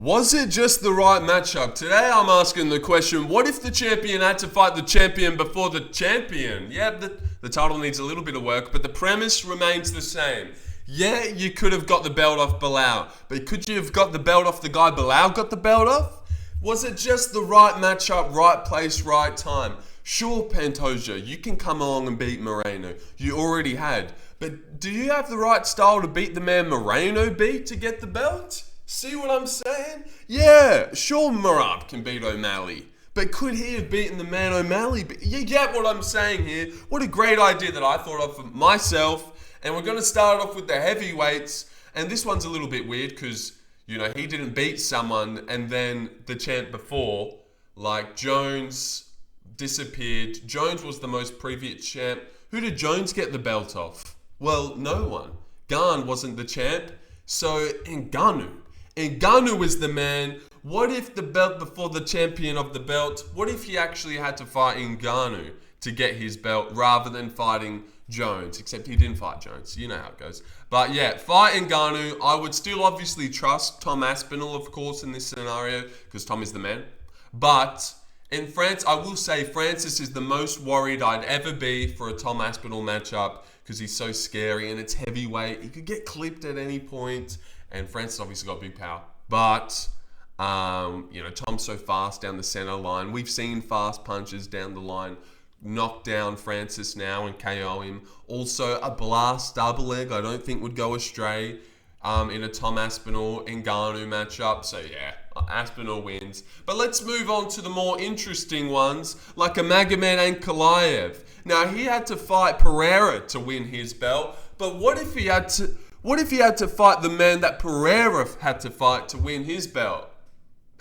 Was it just the right matchup? Today I'm asking the question, what if the champion had to fight the champion before the champion? Yeah, the title needs a little bit of work, but the premise remains the same. Yeah, you could have got the belt off Bilal, but could you have got the belt off the guy Bilal got the belt off? Was it just the right matchup, right place, right time? Sure, Pantoja, you can come along and beat Moreno. You already had. But do you have the right style to beat the man Moreno beat to get the belt? See what I'm saying? Yeah, sure Marab can beat O'Malley. But could he have beaten the man O'Malley? You get what I'm saying here. What a great idea that I thought of for myself. And we're going to start off with the heavyweights. And this one's a little bit weird because, you know, he didn't beat someone and then the champ before, like Jones disappeared. Jones was the most previous champ. Who did Jones get the belt off? Well, no one. Gane wasn't the champ. So Ngannou is the man. What if the belt before the champion of the belt, what if he actually had to fight Ngannou to get his belt rather than fighting Jones? Except he didn't fight Jones. You know how it goes. But yeah, fight Ngannou. I would still obviously trust Tom Aspinall, of course, in this scenario because Tom is the man. But in France, I will say Francis is the most worried I'd ever be for a Tom Aspinall matchup because he's so scary and it's heavyweight. He could get clipped at any point. And Francis obviously got big power. But, you know, Tom's so fast down the center line. We've seen fast punches down the line knock down Francis now and KO him. Also, a blast double leg I don't think would go astray in a Tom Aspinall Ngannou matchup. So, yeah, Aspinall wins. But let's move on to the more interesting ones, like a Magomed Ankalaev. Now, he had to fight Pereira to win his belt. But what if he had to fight the man that Pereira had to fight to win his belt?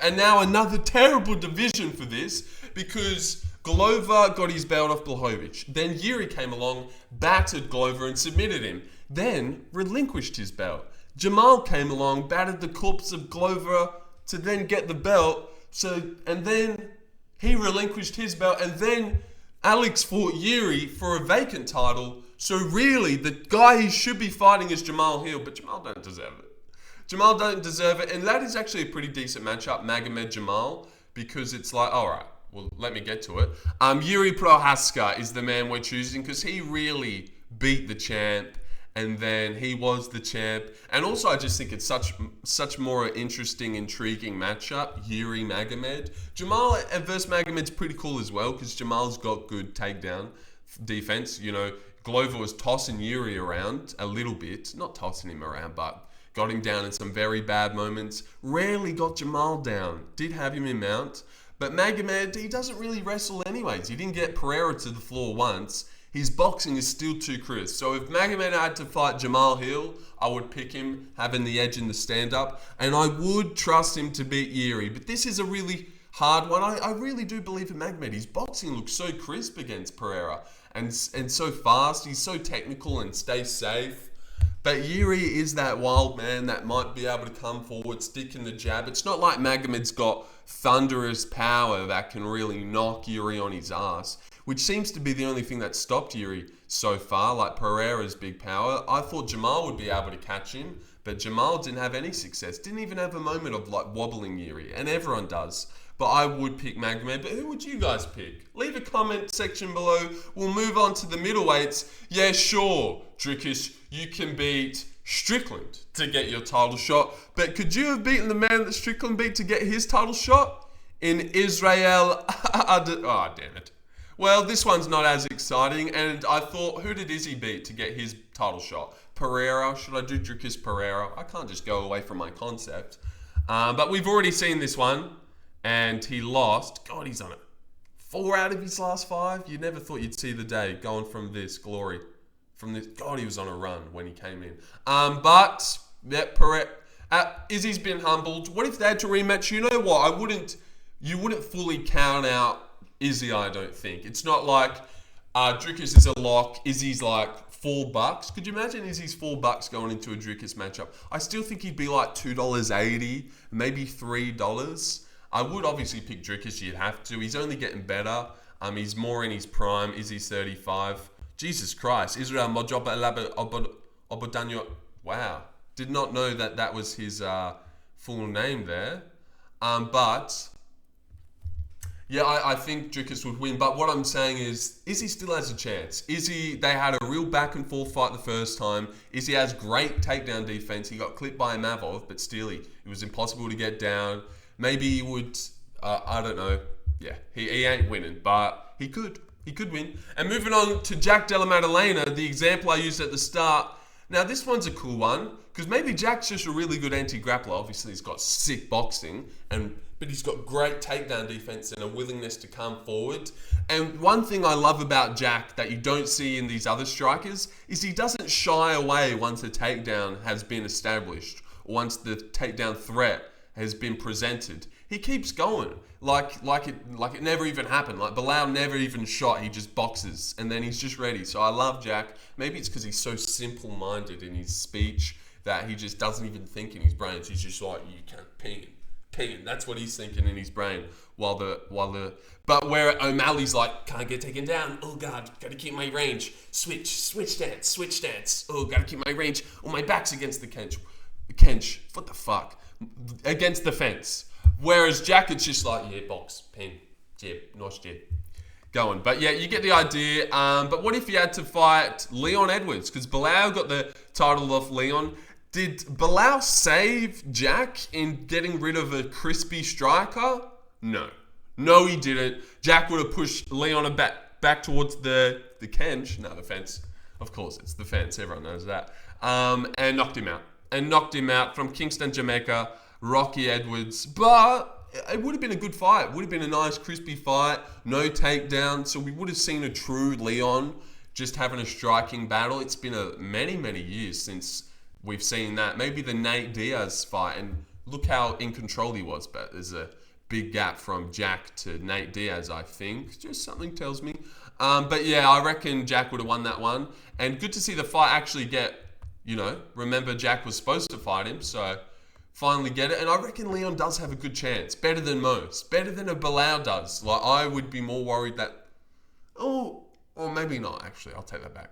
And now another terrible division for this because Glover got his belt off Blachowicz. Then Yuri came along, battered Glover and submitted him. Then relinquished his belt. Jamal came along, battered the corpse of Glover to then get the belt. And then he relinquished his belt. And then Alex fought Yuri for a vacant title. So really, the guy he should be fighting is Jamal Hill, but Jamal don't deserve it. Jamal don't deserve it, and that is actually a pretty decent matchup, Magomed Jamal, because it's like, all right, well, let me get to it. Yuri Prohaska is the man we're choosing because he really beat the champ, and then he was the champ. And also, I just think it's such more interesting, intriguing matchup, Yuri Magomed. Jamal versus Magomed's pretty cool as well because Jamal's got good takedown defense, you know. Glover was tossing Yuri around a little bit. Not tossing him around, but got him down in some very bad moments. Rarely got Jamal down. Did have him in mount. But Magomed, he doesn't really wrestle anyways. He didn't get Pereira to the floor once. His boxing is still too crisp. So if Magomed had to fight Jamal Hill, I would pick him, having the edge in the stand-up. And I would trust him to beat Yuri. But this is a really hard one. I really do believe in Magomed. His boxing looks so crisp against Pereira. And so fast, he's so technical and stays safe. But Yuri is that wild man that might be able to come forward, stick in the jab. It's not like Magomed's got thunderous power that can really knock Yuri on his ass, which seems to be the only thing that stopped Yuri so far, like Pereira's big power. I thought Jamal would be able to catch him, but Jamal didn't have any success. Didn't even have a moment of like wobbling Yuri, and everyone does. But I would pick Magomed. But who would you guys pick? Leave a comment section below. We'll move on to the middleweights. Yeah, sure, Dricus, you can beat Strickland to get your title shot. But could you have beaten the man that Strickland beat to get his title shot? In Israel. Oh, damn it. Well, this one's not as exciting. And I thought, who did Izzy beat to get his title shot? Pereira. Should I do Dricus Pereira? I can't just go away from my concept. But we've already seen this one. And he lost. God, he's on it. 4 out of his last 5. You never thought you'd see the day going from this glory. From this. God, he was on a run when he came in. But, yeah, Izzy's been humbled. What if they had to rematch? You know what? You wouldn't fully count out Izzy, I don't think. It's not like Dricus is a lock. Izzy's like $4. Could you imagine Izzy's $4 going into a Dricus matchup? I still think he'd be like $2.80, maybe $3. I would obviously pick Dricus, you'd have to. He's only getting better. He's more in his prime. Izzy's 35. Jesus Christ. Israel Mojoba Obodanyo. Wow. Did not know that was his full name there. But yeah, I think Dricus would win. But what I'm saying is he still has a chance? They had a real back and forth fight the first time. Izzy has great takedown defense. He got clipped by Mavov, but still, it was impossible to get down. Maybe he would, I don't know. Yeah, he ain't winning, but he could. He could win. And moving on to Jack Della Maddalena, the example I used at the start. Now, this one's a cool one, because maybe Jack's just a really good anti-grappler. Obviously, he's got sick boxing, but he's got great takedown defense and a willingness to come forward. And one thing I love about Jack that you don't see in these other strikers is he doesn't shy away once a takedown has been established, or once the takedown threat has been presented. He keeps going like it never even happened. Like Belal never even shot. He just boxes and then he's just ready. So I love Jack. Maybe it's because he's so simple-minded in his speech that he just doesn't even think in his brains. He's just like, you can't ping. That's what he's thinking in his brain. But where O'Malley's like, can't get taken down. Oh God, gotta keep my range. Switch stance. Oh, gotta keep my range. Oh, my back's against the Kench. What the fuck? Against the fence. Whereas Jack, it's just like, yeah, box, ping, jab, nice jab. Going. But yeah, you get the idea. But what if you had to fight Leon Edwards? Because Belal got the title off Leon. Did Belal save Jack in getting rid of a crispy striker? No, he didn't. Jack would have pushed Leon back towards the Kench. No, the fence. Of course, it's the fence. Everyone knows that. And knocked him out from Kingston, Jamaica. Rocky Edwards. But it would have been a good fight. It would have been a nice, crispy fight. No takedown. So we would have seen a true Leon just having a striking battle. It's been many, many years since we've seen that. Maybe the Nate Diaz fight. And look how in control he was. But there's a big gap from Jack to Nate Diaz, I think. Just something tells me. But yeah, I reckon Jack would have won that one. And good to see the fight actually get, remember Jack was supposed to fight him. So finally get it. And I reckon Leon does have a good chance. Better than most. Better than a Belal does. Like, I would be more worried that... or maybe not, actually. I'll take that back.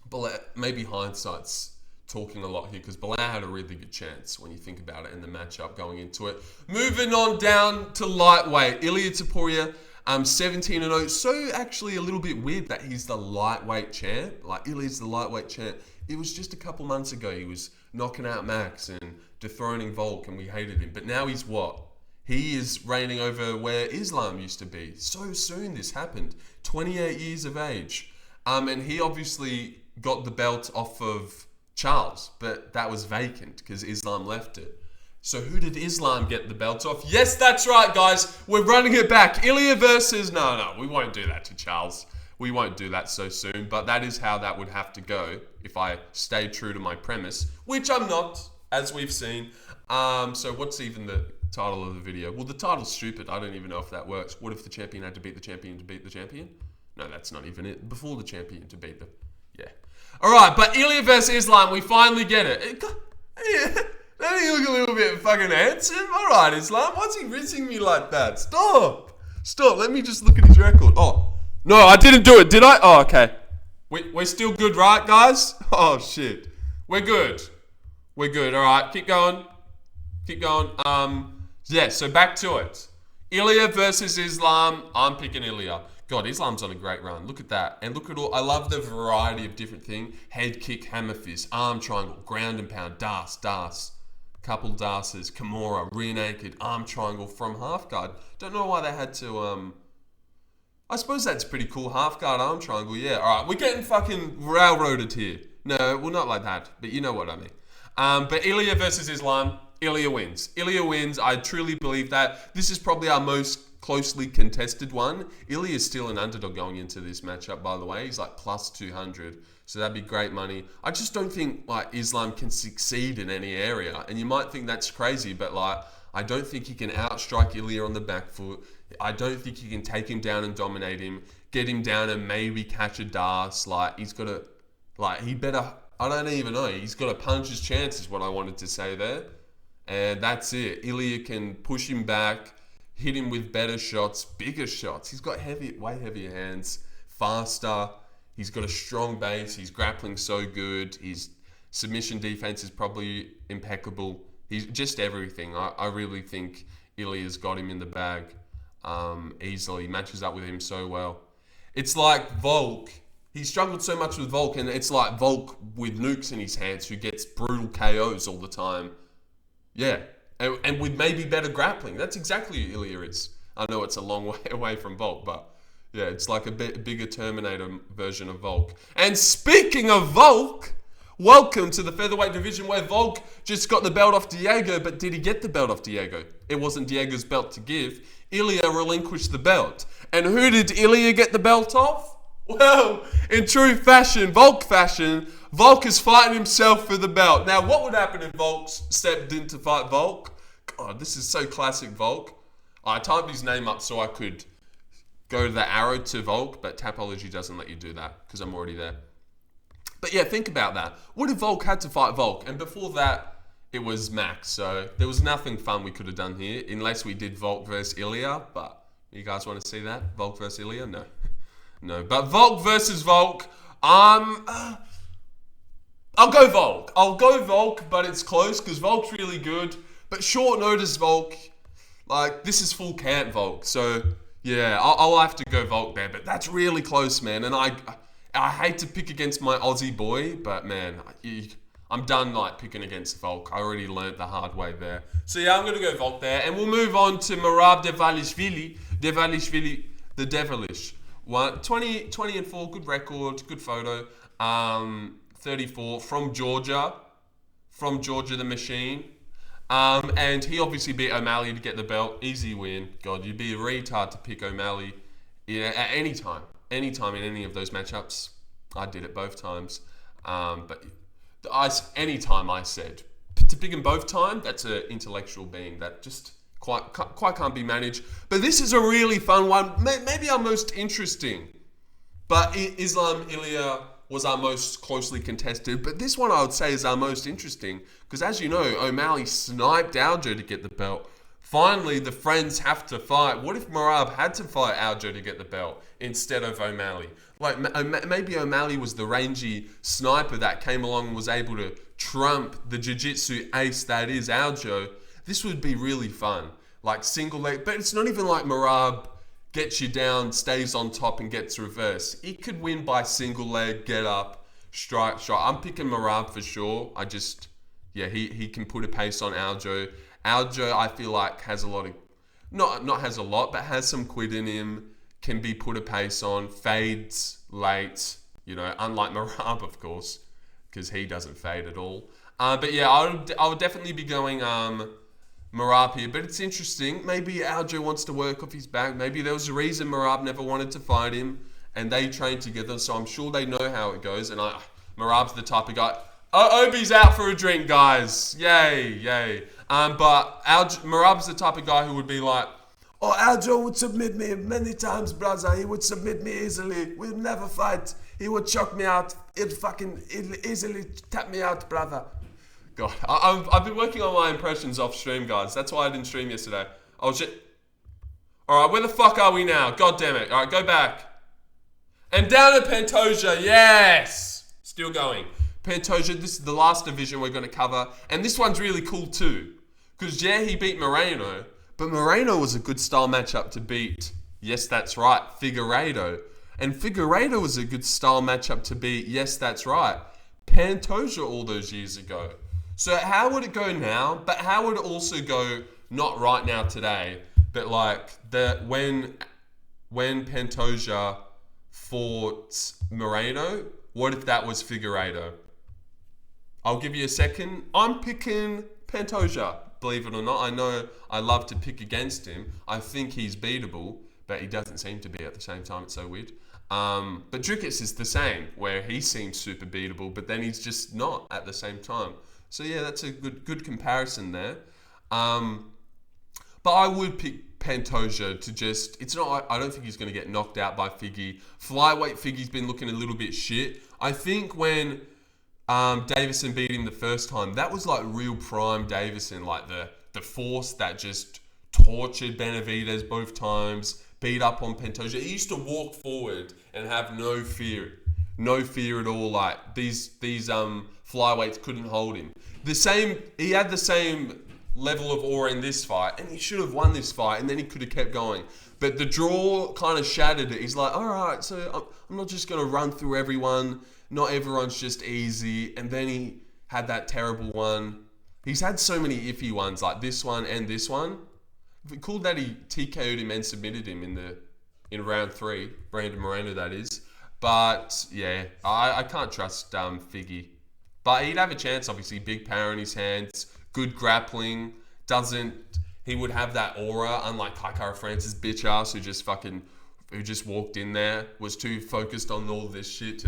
Belal, maybe hindsight's talking a lot here, because Belal had a really good chance when you think about it in the matchup going into it. Moving on down to lightweight. Ilia Topuria, 17-0. So actually a little bit weird that he's the lightweight champ. Like, Ilia's the lightweight champ. It was just a couple months ago he was knocking out Max and dethroning Volk, and we hated him. But now he's what? He is reigning over where Islam used to be. So soon this happened. 28 years of age. And he obviously got the belt off of Charles, but that was vacant because Islam left it. So who did Islam get the belt off? Yes, that's right, guys. We're running it back. Ilia versus... No, we won't do that to Charles. We won't do that so soon, but that is how that would have to go if I stay true to my premise, which I'm not, as we've seen. So what's even the title of the video? Well, the title's stupid. I don't even know if that works. What if the champion had to beat the champion to beat the champion? No, that's not even it. Before the champion to beat the... Yeah. All right, but Ilia versus Islam, we finally get it. Don't he look a little bit fucking handsome? All right, Islam, what's he rinsing me like that? Stop. Let me just look at his record. Oh, no, I didn't do it, did I? Oh, okay. We're still good, right, guys? Oh, shit. We're good. All right, keep going. Yeah, so back to it. Ilia versus Islam. I'm picking Ilia. God, Islam's on a great run. Look at that. And look at all... I love the variety of different things. Head kick, hammer fist, arm triangle, ground and pound, das. Couple dasses, Kimura, rear naked, arm triangle from half guard. Don't know why they had to... I suppose that's pretty cool. Half guard, arm triangle, yeah. All right, we're getting fucking railroaded here. No, well, not like that, but you know what I mean. But Ilia versus Islam, Ilia wins. I truly believe that. This is probably our most closely contested one. Ilia is still an underdog going into this matchup, by the way. He's like plus 200, so that'd be great money. I just don't think like Islam can succeed in any area, and you might think that's crazy, but like I don't think he can outstrike Ilia on the back foot. I don't think he can take him down and dominate him, get him down and maybe catch a Das. Like he's got to, like he better. I don't even know. He's got to punch his chances. What I wanted to say there, and that's it. Ilia can push him back. Hit him with better shots, bigger shots. He's got way heavier hands, faster. He's got a strong base. He's grappling so good. His submission defense is probably impeccable. He's just everything. I really think Ilya's got him in the bag easily. Matches up with him so well. It's like Volk. He struggled so much with Volk, and it's like Volk with nukes in his hands who gets brutal KOs all the time. Yeah, and with maybe better grappling. That's exactly who Ilya is. I know it's a long way away from Volk, but yeah, it's like a bigger Terminator version of Volk. And speaking of Volk, welcome to the featherweight division where Volk just got the belt off Diego, but did he get the belt off Diego? It wasn't Diego's belt to give. Ilya relinquished the belt. And who did Ilya get the belt off? Well, in true fashion, Volk is fighting himself for the belt. Now, what would happen if Volk stepped in to fight Volk? God, this is so classic Volk. I typed his name up so I could go to the arrow to Volk, but Tapology doesn't let you do that because I'm already there. But yeah, think about that. What if Volk had to fight Volk? And before that, it was Max. So there was nothing fun we could have done here, unless we did Volk versus Ilya. But you guys want to see that? Volk versus Ilya? No. No. But Volk versus Volk. I'll go Volk. But it's close because Volk's really good. But short notice Volk, like, this is full camp Volk. So yeah, I'll have to go Volk there. But that's really close, man. And I hate to pick against my Aussie boy, but man, I'm done like picking against Volk. I already learnt the hard way there. So yeah, I'm going to go Volk there. And we'll move on to Merab Dvalishvili. The Devilish. 20-4, good record, good photo. 34, from Georgia the Machine. And he obviously beat O'Malley to get the belt. Easy win. God, you'd be a retard to pick O'Malley at any time. Anytime in any of those matchups. I did it both times. But anytime I said to pick him both times, that's an intellectual being that just quite can't be managed. But this is a really fun one. Maybe our most interesting. But Islam Ilya was our most closely contested. But this one I would say is our most interesting. Because as you know, O'Malley sniped Aljo to get the belt. Finally, the friends have to fight. What if Merab had to fight Aljo to get the belt instead of O'Malley? Like, maybe O'Malley was the rangy sniper that came along and was able to trump the jiu-jitsu ace that is Aljo. This would be really fun. Like, single leg. But it's not even like Merab gets you down, stays on top, and gets reversed. He could win by single leg, get up, strike. I'm picking Merab for sure. He can put a pace on Aljo. Aljo, I feel like, has a lot of, not has a lot, but has some quid in him, can be put a pace on, fades late, unlike Merab, of course, because he doesn't fade at all. But yeah, I would definitely be going Merab here, but it's interesting. Maybe Aljo wants to work off his back. Maybe there was a reason Merab never wanted to fight him, and they trained together, so I'm sure they know how it goes, and Merab's the type of guy. Obi's out for a drink, guys. Yay. But Merab's the type of guy who would be like, oh, Aljo would submit me many times, brother. He would submit me easily. We'd never fight. He would choke me out. He'd easily tap me out, brother. God, I've been working on my impressions off stream, guys. That's why I didn't stream yesterday. Alright, where the fuck are we now? God damn it. Alright, go back. And down at Pantoja, yes! Still going. Pantoja, this is the last division we're going to cover. And this one's really cool too. Because, yeah, he beat Moreno. But Moreno was a good style matchup to beat. Yes, that's right, Figueiredo. And Figueiredo was a good style matchup to beat. Yes, that's right, Pantoja all those years ago. So how would it go now? But how would it also go, not right now today, but like when Pantoja fought Moreno? What if that was Figueiredo? I'll give you a second. I'm picking Pantoja, believe it or not. I know I love to pick against him. I think he's beatable, but he doesn't seem to be at the same time. It's so weird. But Dricus is the same, where he seems super beatable, but then he's just not at the same time. So yeah, that's a good comparison there. But I would pick Pantoja to just, it's not, I don't think he's going to get knocked out by Figgy. Flyweight Figgy's been looking a little bit shit. I think when Davison beat him the first time, that was like real prime Davison, like the force that just tortured Benavidez both times, beat up on Pantoja. He used to walk forward and have no fear. no fear at all. Like these flyweights couldn't hold him. He had the same level of aura in this fight, and he should have won this fight, and then he could have kept going. But the draw kind of shattered it. He's like, all right, so I'm not just going to run through everyone. Not everyone's just easy. And then he had that terrible one. He's had so many iffy ones, like this one and this one. Cool that he TKO'd him and submitted him in round 3. Brandon Moreno, that is. But, yeah, I can't trust Figgy. But he'd have a chance, obviously. Big power in his hands. Good grappling. He would have that aura, unlike Kaikara Francis' bitch ass who just walked in there, was too focused on all this shit.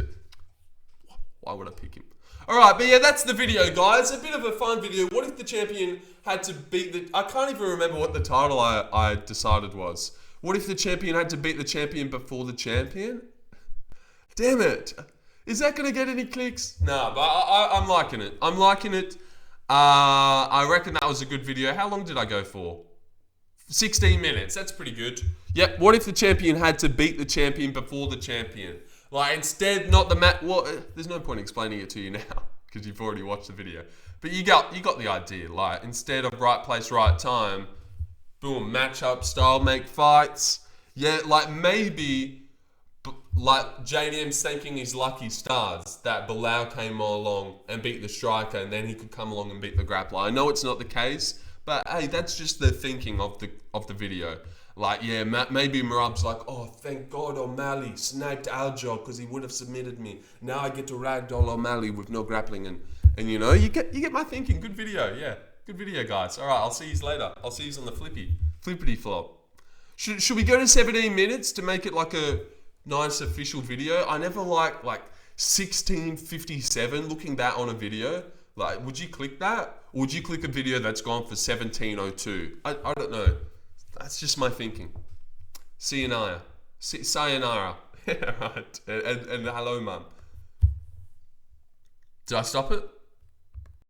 Why would I pick him? Alright, but yeah, that's the video, guys. A bit of a fun video. What if the champion had to beat I can't even remember what the title I decided was. What if the champion had to beat the champion before the champion? Damn it. Is that going to get any clicks? Nah, but I'm liking it. I'm liking it. I reckon that was a good video. How long did I go for? 16 minutes. That's pretty good. Yep. What if the champion had to beat the champion before the champion? Like, instead, not the match. Well, there's no point explaining it to you now because you've already watched the video. But you got the idea. Like, instead of right place, right time, boom, match-up style, make fights. Yeah, like maybe, like JDM's thanking his lucky stars that Bilal came along and beat the striker, and then he could come along and beat the grappler. I know it's not the case, but hey, that's just the thinking of the video. Like, yeah, maybe Merab's like, oh, thank God O'Malley sniped Aljo because he would have submitted me. Now I get to ragdoll O'Malley with no grappling, and you know, you get my thinking. Good video, yeah, good video, guys. All right, I'll see you later. I'll see you on the flippity flop. Should we go to 17 minutes to make it like a nice official video? I never like 16:57 looking back on a video. Like, would you click that? Or would you click a video that's gone for 17:02? I don't know. That's just my thinking. Sayonara. Sayonara. Right. And hello, mum. Did I stop it?